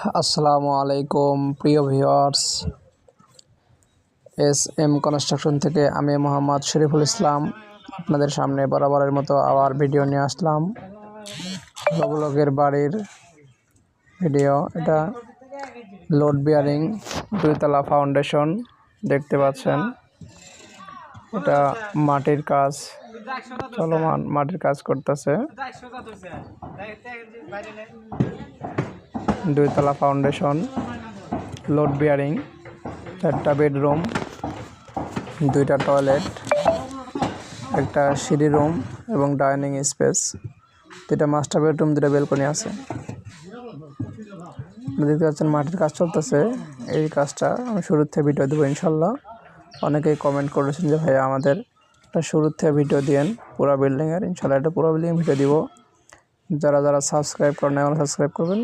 আসসালামু আলাইকুম প্রিয় ভিউয়ার্স, এস কনস্ট্রাকশন থেকে আমি মোহাম্মদ শরীফুল ইসলাম আপনাদের সামনে বরাবরের মতো আবার ভিডিও নিয়ে আসলাম। ব্লকের বাড়ির ভিডিও। এটা লোড বিয়ারিং 2 তলা ফাউন্ডেশন দেখতে পাচ্ছেন। এটা মাটির কাজ চলমান, মাটির কাজ করতেছে। 2 তলা ফাউন্ডেশন, লোড বিয়ারিং, 4টা বেডরুম, 2টা টয়লেট, একটা সিঁড়ি রুম এবং ডাইনিং স্পেস, 2টা মাস্টার বেডরুম, 2টা বেলকনি আছে। দেখতে পাচ্ছেন মাটির কাজ চলতেছে। এই কাজটা আমি শুরুর থেকে ভিডিও দেবো ইনশাল্লাহ। অনেকেই কমেন্ট করেছেন যে ভাইয়া আমাদের একটা শুরুর থেকে ভিডিও দিয়েন পুরো বিল্ডিংয়ের। ইনশাল্লাহ এটা পুরো বিল্ডিং ভিডিও দিব। যারা সাবস্ক্রাইব করেন এখন সাবস্ক্রাইব করবেন,